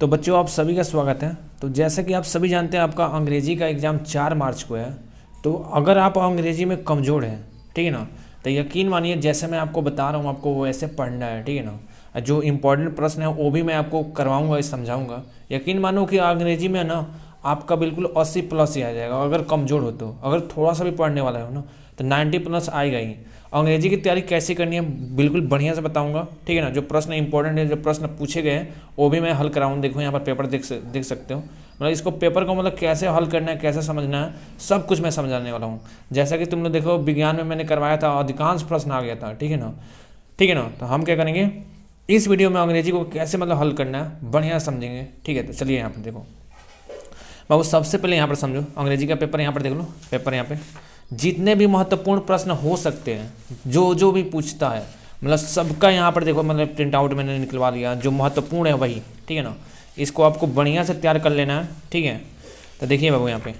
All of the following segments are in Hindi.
तो बच्चों, आप सभी का स्वागत है। तो जैसे कि आप सभी जानते हैं, आपका अंग्रेजी का एग्ज़ाम 4 मार्च को है। तो अगर आप अंग्रेजी में कमज़ोर हैं, ठीक है ना, तो यकीन मानिए जैसे मैं आपको बता रहा हूँ आपको वो ऐसे पढ़ना है, ठीक है ना। जो इम्पोर्टेंट प्रश्न है वो भी मैं आपको करवाऊँगा, समझाऊँगा। यकीन मानो कि अंग्रेजी में ना आपका बिल्कुल 80+ ही आ जाएगा अगर कमज़ोर हो तो। अगर थोड़ा सा भी पढ़ने वाला हो ना तो 90+ आएगा ही। अंग्रेजी की तैयारी कैसे करनी है बिल्कुल बढ़िया से बताऊंगा, ठीक है ना। जो प्रश्न इंपॉर्टेंट है, जो प्रश्न पूछे गए हैं वो भी मैं हल कराऊँ। देखो यहाँ पर पेपर देख सकते हो। मतलब इसको पेपर को मतलब कैसे हल करना है, कैसे समझना है, सब कुछ मैं समझाने वाला हूँ। जैसा कि तुम लोग देखो, विज्ञान में मैंने करवाया था, अधिकांश प्रश्न आ गया था, ठीक है ना। ठीक है ना। तो हम क्या करेंगे इस वीडियो में, अंग्रेजी को कैसे मतलब हल करना है बढ़िया समझेंगे, ठीक है। तो चलिए यहाँ पर देखो बाबू, सबसे पहले यहाँ पर समझो अंग्रेजी का पेपर। यहाँ पर देख लो पेपर, यहाँ पे जितने भी महत्वपूर्ण प्रश्न हो सकते हैं, जो भी पूछता है, मतलब सबका यहाँ पर देखो, मतलब प्रिंट आउट मैंने निकलवा लिया। जो महत्वपूर्ण है वही, ठीक है ना। इसको आपको बढ़िया से तैयार कर लेना है, ठीक है। तो देखिए बाबू, यहाँ पे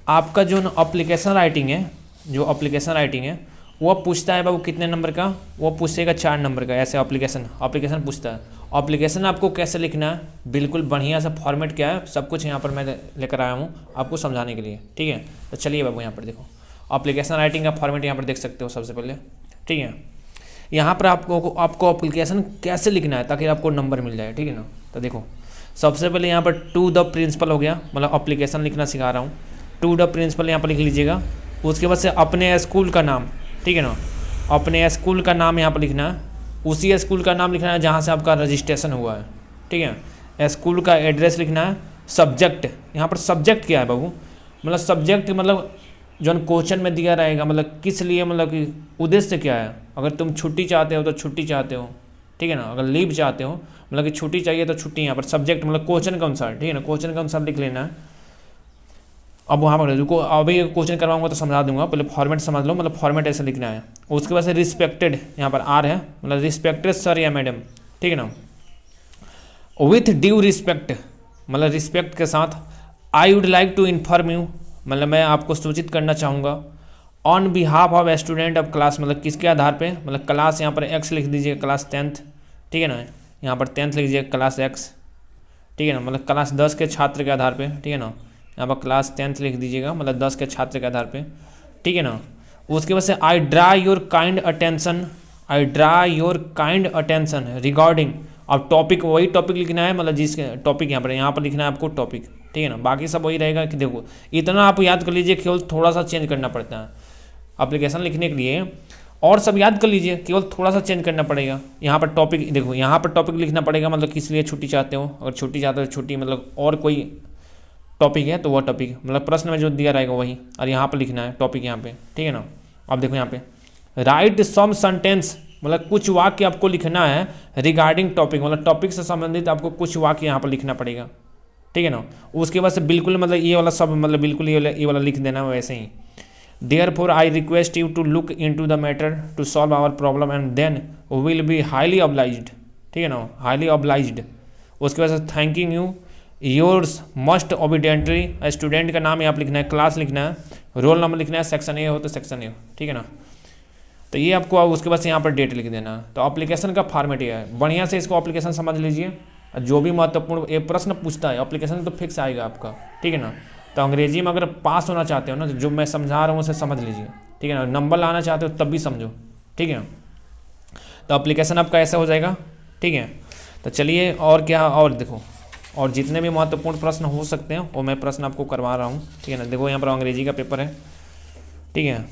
आपका जो अप्लीकेशन राइटिंग है, जो अप्लीकेशन राइटिंग है वो पूछता है बाबू कितने नंबर का, वो पूछेगा 4 नंबर का। ऐसे अप्लीकेशन पूछता है। अप्लीकेशन आपको कैसे लिखना है बिल्कुल बढ़िया सा फॉर्मेट क्या है, सब कुछ यहाँ पर मैं लेकर आया हूँ आपको समझाने के लिए, ठीक है। तो चलिए बाबू, यहाँ पर देखो एप्लीकेशन राइटिंग का फॉर्मेट यहाँ पर देख सकते हो सबसे पहले, ठीक है। यहाँ पर आपको एप्लीकेशन कैसे लिखना है ताकि आपको नंबर मिल जाए, ठीक है ना। तो देखो सबसे पहले यहाँ पर टू द प्रिंसिपल हो गया, मतलब एप्लीकेशन लिखना सिखा रहा हूँ। टू द प्रिंसिपल यहाँ पर लिख लीजिएगा। उसके बाद से अपने स्कूल का नाम, ठीक है ना, अपने स्कूल का नाम यहाँ पर लिखना है। उसी स्कूल का नाम लिखना है जहाँ से आपका रजिस्ट्रेशन हुआ है, ठीक है। स्कूल का एड्रेस लिखना है। सब्जेक्ट, यहाँ पर सब्जेक्ट क्या है बाबू, मतलब सब्जेक्ट मतलब जो क्वेश्चन में दिया रहेगा, मतलब किस लिए, मतलब कि उद्देश्य क्या है। अगर तुम छुट्टी चाहते हो तो छुट्टी चाहते हो, ठीक है ना। अगर लीव चाहते हो, मतलब कि छुट्टी चाहिए तो छुट्टी। यहाँ पर सब्जेक्ट मतलब क्वेश्चन के अनुसार, ठीक है ना, क्वेश्चन के अनुसार लिख लेना है। अब वहाँ पर रुको, अभी क्वेश्चन करवाऊंगा तो समझा दूंगा, पहले फॉर्मेट समझ लो। मतलब फॉर्मेट ऐसे लिखना है। उसके बाद से रिस्पेक्टेड, यहाँ पर आर है, मतलब रिस्पेक्टेड सर या मैडम, ठीक है ना। विथ ड्यू रिस्पेक्ट, मतलब रिस्पेक्ट के साथ। I would like to inform you, मतलब मैं आपको सूचित करना चाहूँगा। On behalf of student of class, मतलब किसके आधार पे, मतलब क्लास यहाँ पर एक्स लिख दीजिए, क्लास 10th, ठीक है ना। यहाँ पर 10th लिख दीजिए, क्लास एक्स, ठीक है ना। मतलब क्लास 10 के छात्र के आधार पे, ठीक है ना। यहाँ पर क्लास 10th लिख दीजिएगा, मतलब 10 के छात्र के आधार पे, ठीक है ना। उसके बाद से I draw your kind attention, I draw your kind attention regarding. अब टॉपिक वही टॉपिक लिखना है, मतलब जिसके टॉपिक यहाँ पर लिखना है आपको टॉपिक, ठीक है ना। बाकी सब वही रहेगा। कि देखो इतना आप याद कर लीजिए, केवल थोड़ा सा चेंज करना पड़ता है एप्लीकेशन लिखने के लिए। और सब याद कर लीजिए, केवल थोड़ा सा चेंज करना पड़ेगा। यहाँ पर टॉपिक देखो, यहाँ पर टॉपिक लिखना पड़ेगा, मतलब किस लिए छुट्टी चाहते हो। अगर छुट्टी चाहते हो छुट्टी, मतलब और कोई टॉपिक है तो वह टॉपिक, मतलब प्रश्न में जो दिया रहेगा वही। और यहाँ पर लिखना है टॉपिक यहाँ पे, ठीक है ना। अब देखो यहाँ पे राइट सम सेंटेंस, मतलब कुछ वाक्य आपको लिखना है रिगार्डिंग टॉपिक, मतलब टॉपिक से संबंधित आपको कुछ वाक्य यहाँ पर लिखना पड़ेगा, ठीक है ना। उसके बाद से बिल्कुल मतलब ये वाला सब, मतलब बिल्कुल ये वाला लिख देना वैसे ही। Therefore I request you to look into the matter to solve our problem and then we will be highly obliged, ठीक है ना, highly obliged। उसके बाद से thanking you, yours must obediently. Student का नाम यहाँ पर लिखना है, क्लास लिखना है, रोल नंबर लिखना है, सेक्शन ए हो तो सेक्शन ए हो, ठीक है ना। तो ये आपको, उसके बाद से यहाँ पर डेट लिख देना है। तो एप्लीकेशन का फॉर्मेट ये है, बढ़िया से इसको एप्लीकेशन समझ लीजिए। जो भी महत्वपूर्ण ये प्रश्न पूछता है एप्लीकेशन तो फिक्स आएगा आपका, ठीक है ना। तो अंग्रेजी में अगर पास होना चाहते हो ना, तो जो मैं समझा रहा हूँ उसे समझ लीजिए, ठीक है ना। नंबर लाना चाहते हो तब भी समझो, ठीक है। तो एप्लीकेशन आपका ऐसा हो जाएगा, ठीक है। तो चलिए और क्या, और देखो और जितने भी महत्वपूर्ण प्रश्न हो सकते हैं वो मैं प्रश्न आपको करवा रहा हूँ, ठीक है ना। देखो यहाँ पर अंग्रेजी का पेपर है, ठीक है।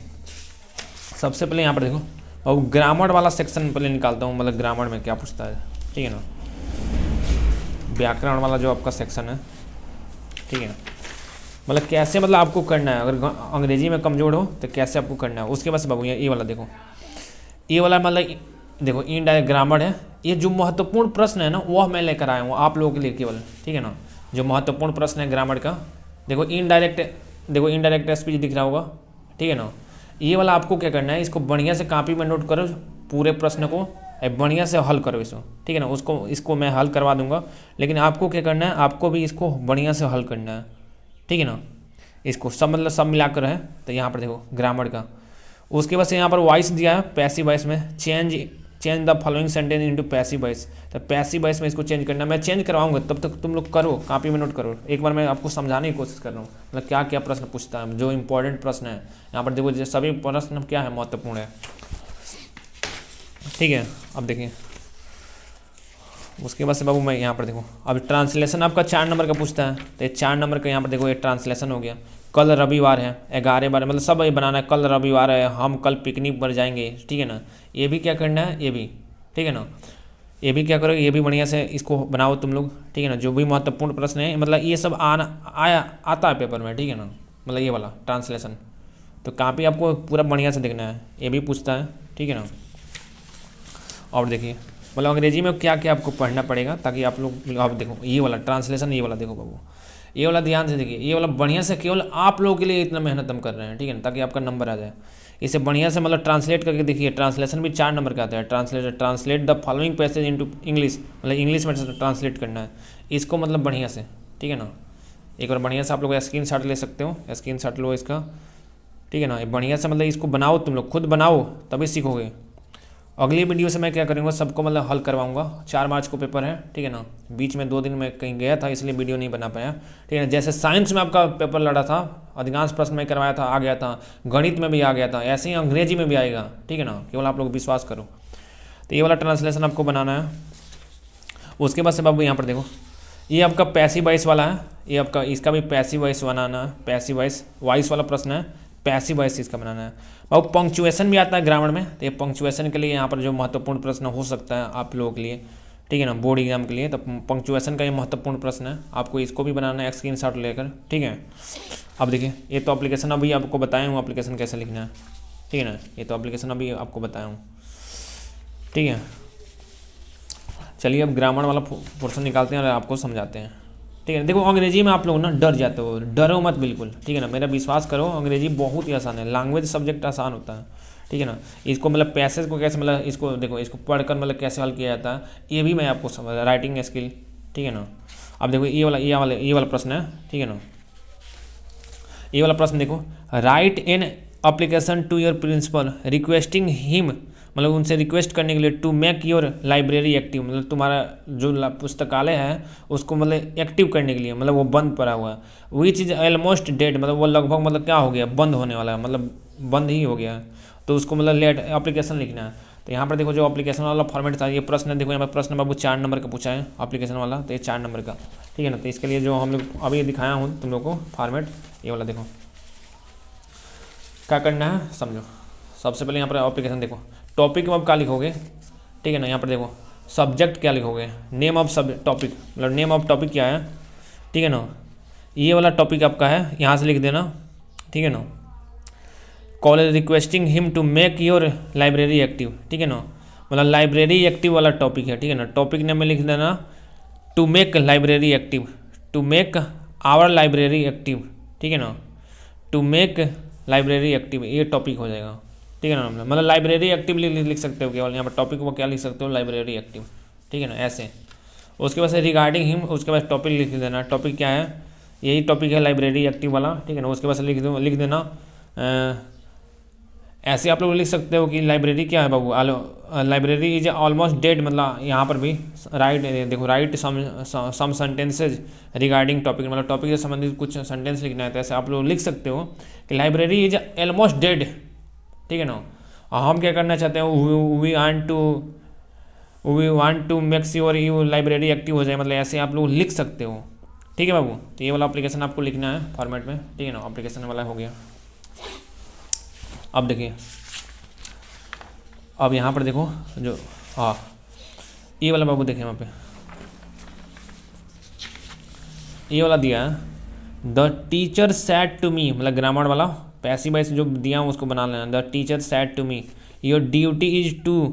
सबसे पहले यहाँ पर देखो, और ग्रामर वाला सेक्शन पहले निकालता हूँ, मतलब ग्रामर में क्या पूछता है, ठीक है ना। व्याकरण वाला जो आपका सेक्शन है, ठीक है, मतलब कैसे, मतलब आपको करना है। अगर अंग्रेजी में कमज़ोर हो तो कैसे आपको करना है। उसके बाद बाबू ये वाला देखो, ये वाला मतलब देखो इनडायरेक्ट ग्रामर है। ये जो महत्वपूर्ण प्रश्न है ना वह मैं लेकर आया हूँ आप लोगों के लिए केवल, ठीक है ना। जो महत्वपूर्ण प्रश्न है ग्रामर का, देखो इनडायरेक्ट स्पीच दिख रहा होगा, ठीक है ना। ये वाला आपको क्या करना है, इसको बढ़िया से कॉपी में नोट करो, पूरे प्रश्न को बढ़िया से हल करो इसको, ठीक है ना। इसको मैं हल करवा दूंगा, लेकिन आपको क्या करना है, आपको भी इसको बढ़िया से हल करना है, ठीक है ना। इसको सब मतलब सब मिलाकर है। तो यहाँ पर देखो ग्रामर का। उसके बाद से यहाँ पर वॉइस दिया है, पैसिव वॉइस में change change the following sentence into passive voice. तो पैसिव वॉइस में इसको चेंज करना, मैं चेंज करवाऊंगा, तब तक तुम लोग करो, कॉपी में नोट करो। एक बार मैं आपको समझाने की कोशिश कर रहा हूँ मतलब क्या क्या प्रश्न पूछता है, जो इंपॉर्टेंट प्रश्न है। यहाँ पर देखो सभी प्रश्न क्या है, महत्वपूर्ण है, ठीक है। अब देखिए उसके बाद से बाबू मैं यहाँ पर देखो, अब ट्रांसलेशन आपका 4 नंबर का पूछता है, तो ये 4 नंबर का यहाँ पर देखो ये ट्रांसलेशन हो गया। कल रविवार है, 11 मतलब सब ये बनाना है, कल रविवार है, हम कल पिकनिक पर जाएंगे, ठीक है ना। ये भी क्या करना है, ये भी, ठीक है ना, ये भी क्या करो, ये भी बढ़िया से इसको बनाओ तुम लोग, ठीक है ना। जो भी महत्वपूर्ण प्रश्न है मतलब ये सब आता है पेपर में, ठीक है ना, मतलब ये वाला ट्रांसलेशन। तो कॉपी आपको पूरा बढ़िया से देखना है, ये भी पूछता है, ठीक है ना। और देखिए मतलब अंग्रेजी में क्या क्या आपको पढ़ना पड़ेगा ताकि आप लोग, आप देखो ये वाला ट्रांसलेशन, ये वाला देखो बाबू, ये वाला ध्यान से देखिए, ये वाला बढ़िया से केवल आप लोगों के लिए इतना मेहनत हम कर रहे हैं, ठीक है ना, ताकि आपका नंबर आ जाए। इसे बढ़िया से मतलब ट्रांसलेट करके देखिए, ट्रांसलेशन भी 4 नंबर का आता है। Translate the following passage into English, मतलब इंग्लिश में ट्रांसलेट करना है इसको, मतलब बढ़िया से, ठीक है ना। एक बार बढ़िया से आप लोग स्क्रीनशॉट ले सकते हो, स्क्रीनशॉट लो इसका, ठीक है ना। बढ़िया से मतलब इसको बनाओ, तुम लोग खुद बनाओ तभी सीखोगे। अगली वीडियो से मैं क्या करूँगा, सबको मतलब हल करवाऊंगा। 4 मार्च को पेपर है, ठीक है ना। बीच में 2 दिन मैं कहीं गया था इसलिए वीडियो नहीं बना पाया, ठीक है ना। जैसे साइंस में आपका पेपर लड़ा था, अधिकांश प्रश्न में करवाया था, आ गया था, गणित में भी आ गया था, ऐसे ही अंग्रेजी में भी आएगा, ठीक है ना। केवल आप लोग विश्वास करो। तो ये वाला ट्रांसलेशन आपको बनाना है। उसके बाद से बाबू यहाँ पर देखो, ये आपका पैसिव वॉइस वाला है, ये आपका इसका भी पैसिव वॉइस बनाना है। पैसिव वॉइस वाला प्रश्न है, पैसिव वॉइस इसका बनाना है। और पंक्चुएशन भी आता है ग्रामर में, तो ये पंक्चुएशन के लिए यहाँ पर जो महत्वपूर्ण प्रश्न हो सकता है आप लोगों के लिए, ठीक है ना, बोर्ड एग्जाम के लिए, तो पंक्चुएशन का ये महत्वपूर्ण प्रश्न है, आपको इसको भी बनाना है स्क्रीनशॉट लेकर, ठीक है। अब देखिए ये तो एप्लीकेशन अभी आपको बताया हूँ एप्लीकेशन कैसे लिखना है, ठीक है ना। ये तो एप्लीकेशन अभी आपको बताया हूँ, ठीक है। चलिए अब ग्रामर वाला पोर्शन निकालते हैं और आपको समझाते हैं, ठीक है। देखो अंग्रेजी में आप लोग ना डर जाते हो, डरो मत बिल्कुल, ठीक है ना। मेरा विश्वास करो, अंग्रेजी बहुत ही आसान है, लैंग्वेज सब्जेक्ट आसान होता है, ठीक है ना। इसको मतलब पैसेज को कैसे, मतलब इसको देखो, इसको पढ़कर मतलब कैसे हल किया जाता है, ये भी मैं आपको समझ, राइटिंग स्किल, ठीक है ना। अब देखो ये वाला प्रश्न है, ठीक है ना। ये वाला प्रश्न देखो, write an application to your principal requesting him, मतलब उनसे रिक्वेस्ट करने के लिए, to make your library active, मतलब तुम्हारा जो पुस्तकालय है उसको मतलब एक्टिव करने के लिए, मतलब वो बंद पड़ा हुआ है। विच इज़ ऑलमोस्ट डेड, मतलब वो लगभग मतलब क्या हो गया, बंद होने वाला है, मतलब बंद ही हो गया है, तो उसको मतलब लेट एप्लीकेशन लिखना है। तो यहाँ पर देखो जो एप्लीकेशन वाला फॉर्मेट था, ये प्रश्न देखो, यहाँ पर प्रश्न बाबू 4 नंबर का पूछा है एप्लीकेशन वाला, तो ये 4 नंबर का, ठीक है ना। तो इसके लिए जो हम लोग अभी दिखाया हूँ तुम लोग को फॉर्मेट, ये वाला देखो क्या करना है समझो। सबसे पहले यहाँ पर एप्लीकेशन देखो, टॉपिक में आप क्या लिखोगे, ठीक है ना। यहाँ पर देखो सब्जेक्ट क्या लिखोगे, नेम ऑफ सब टॉपिक, मतलब नेम ऑफ टॉपिक क्या है, ठीक है ना। ये वाला टॉपिक आपका है, यहाँ से लिख देना, ठीक है ना। College requesting him to make your library active, ठीक है ना, मतलब लाइब्रेरी एक्टिव वाला टॉपिक है, ठीक है ना। टॉपिक नेम में लिख देना to make library active, to make our library active, ठीक है ना। टू मेक लाइब्रेरी एक्टिव, ये टॉपिक हो जाएगा, ठीक है ना। मतलब लाइब्रेरी एक्टिव लिख सकते हो केवल, यहाँ पर टॉपिक को क्या लिख सकते हो, लाइब्रेरी एक्टिव, ठीक है ना, ऐसे। उसके बाद से रिगार्डिंग हिम, उसके बाद टॉपिक लिख देना, टॉपिक क्या है, यही टॉपिक है लाइब्रेरी एक्टिव वाला, ठीक है ना। उसके बाद से लिख देना ऐसे आप लोग लिख सकते हो कि लाइब्रेरी क्या है बाबू, लाइब्रेरी इज ऑलमोस्ट डेड, मतलब यहाँ पर भी राइट देखो, राइट सम सेंटेंसेज रिगार्डिंग टॉपिक, मतलब टॉपिक से संबंधित कुछ सेंटेंस लिखना है, तो ऐसे आप लोग लिख सकते हो कि लाइब्रेरी इज ऑलमोस्ट डेड, ठीक है ना। और हम क्या करना चाहते हैं, we want to make sure you library active हो जाए, मतलब ऐसे आप लोग लिख सकते हो, ठीक है बाबू। तो ये वाला एप्लीकेशन आपको लिखना है फॉर्मेट में, ठीक है ना। एप्लीकेशन वाला हो गया। अब देखिए, अब यहाँ पर देखो जो, हाँ ये वाला बाबू देखिए, वहाँ पे ये वाला दिया है, the teacher said to me, मतलब ग्रामर वाला पैसिव वॉइस जो दिया हूँ उसको बना लेना। The teacher said to me your duty is to,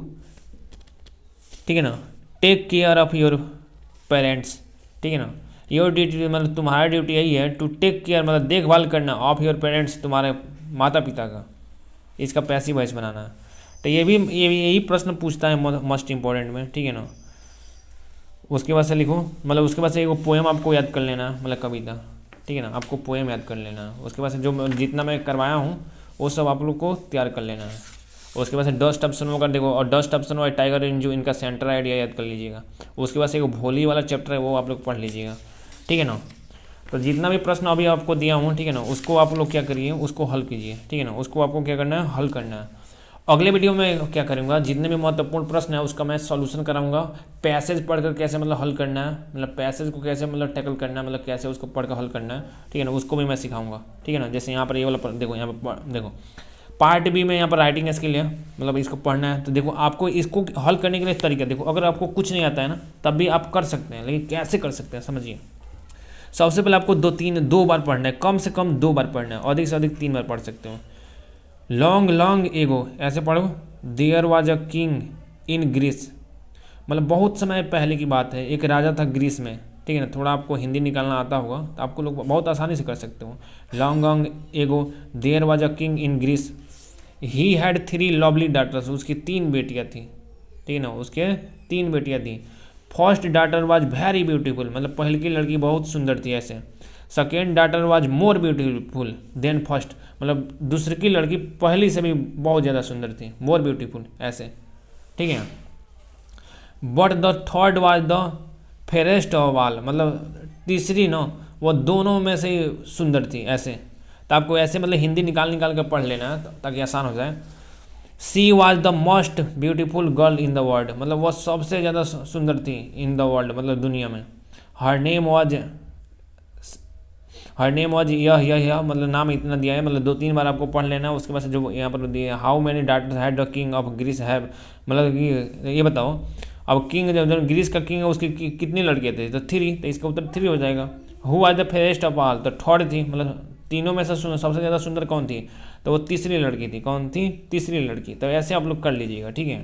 ठीक है ना, take care of your parents, ठीक है ना। योर ड्यूटी मतलब तुम्हारा ड्यूटी यही है, टू टेक केयर मतलब देखभाल करना, ऑफ योर पेरेंट्स तुम्हारे माता पिता का, इसका पैसिव वॉइस बनाना है। तो यही प्रश्न पूछता है मोस्ट इंपॉर्टेंट में, ठीक है ना। उसके बाद से लिखो, मतलब उसके बाद से एक पोएम आपको याद कर लेना है, मतलब कविता, ठीक है ना, आपको पोएम याद कर लेना है। उसके बाद से जो जितना मैं करवाया हूँ वो सब आप लोग को तैयार कर लेना है। उसके बाद से डस्ट ऑप्शन होगा, देखो, और डस्ट ऑप्शन और टाइगर इंजू, इनका सेंटर आइडिया याद कर लीजिएगा। उसके बाद से एक भोली वाला चैप्टर है, वो आप लोग पढ़ लीजिएगा, ठीक है ना। तो जितना भी प्रश्न अभी आपको दिया हूँ, ठीक है ना, उसको आप लोग क्या करिए, उसको हल कीजिए, ठीक है ना। उसको आपको क्या करना है, हल करना है। अगले वीडियो में क्या करूँगा, जितने भी महत्वपूर्ण प्रश्न है उसका मैं सॉल्यूशन कराऊंगा। पैसेज पढ़कर कैसे मतलब हल करना है, मतलब पैसेज को कैसे मतलब टैकल करना है, मतलब कैसे उसको पढ़कर हल करना है, ठीक है ना, उसको भी मैं सिखाऊंगा, ठीक है ना। जैसे यहाँ पर ये वाला देखो, यहाँ पर देखो पार्ट बी में यहाँ पर राइटिंग स्किल है, मतलब इसको पढ़ना है। तो देखो आपको इसको हल करने के लिए तरीका देखो, अगर आपको कुछ नहीं आता है ना तब भी आप कर सकते हैं, लेकिन कैसे कर सकते हैं समझिए। सबसे पहले आपको दो बार पढ़ना है, कम से कम 2 बार पढ़ना है, अधिक से अधिक 3 बार पढ़ सकते हो। लॉन्ग लॉन्ग एगो, ऐसे पढ़ो, there was a king in Greece, मतलब बहुत समय पहले की बात है, एक राजा था ग्रीस में, ठीक है ना। थोड़ा आपको हिंदी निकालना आता होगा तो आपको लोग बहुत आसानी से कर सकते हो। Long long ago there was a king in Greece, he had 3 lovely daughters, उसकी 3 बेटियाँ थी, ठीक है ना, उसके 3 बेटियाँ थी। First daughter was very beautiful, मतलब पहले की लड़की बहुत सुंदर थी ऐसे। Second daughter was more beautiful then first, मतलब दूसरी की लड़की पहली से भी बहुत ज़्यादा सुंदर थी, मोर ब्यूटीफुल ऐसे, ठीक है। But the third was the fairest of all, मतलब तीसरी ना वो दोनों में से सुंदर थी ऐसे। तो आपको ऐसे मतलब हिंदी निकाल कर पढ़ लेना है ताकि आसान हो जाए। She was the most beautiful girl in the world, मतलब वह सबसे ज़्यादा सुंदर थी इन द वर्ल्ड, मतलब दुनिया में। हर नेम वॉज यह मतलब नाम इतना दिया है, मतलब 2-3 बार आपको पढ़ लेना। उसके बाद से जो यहाँ पर दिया, how many daughters had the king of Greece have, मतलब कि ये बताओ अब किंग जो ग्रीस का किंग है उसकी कितनी लड़कियाँ थे, तो 3, तो इसका उत्तर 3 हो जाएगा। Who was the fairest of all, तो थर्ड थी, मतलब तीनों में से सबसे ज़्यादा सुंदर कौन थी, तो वो तीसरी लड़की थी। कौन थी, तीसरी लड़की। तो ऐसे आप लोग कर लीजिएगा, ठीक है।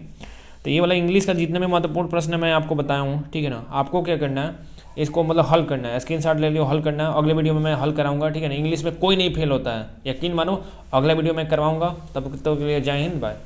तो ये वाला इंग्लिश का जितने भी महत्वपूर्ण प्रश्न मैं आपको बताया हूँ, ठीक है ना, आपको क्या करना है, इसको मतलब हल करना है, स्क्रीनशॉट ले लियो, हल करना है। अगले वीडियो में मैं हल कराऊंगा, ठीक है ना। इंग्लिश में कोई नहीं फेल होता है, यकीन मानो, अगला वीडियो में करवाऊंगा। तब तक के लिए जय हिंद, बाय।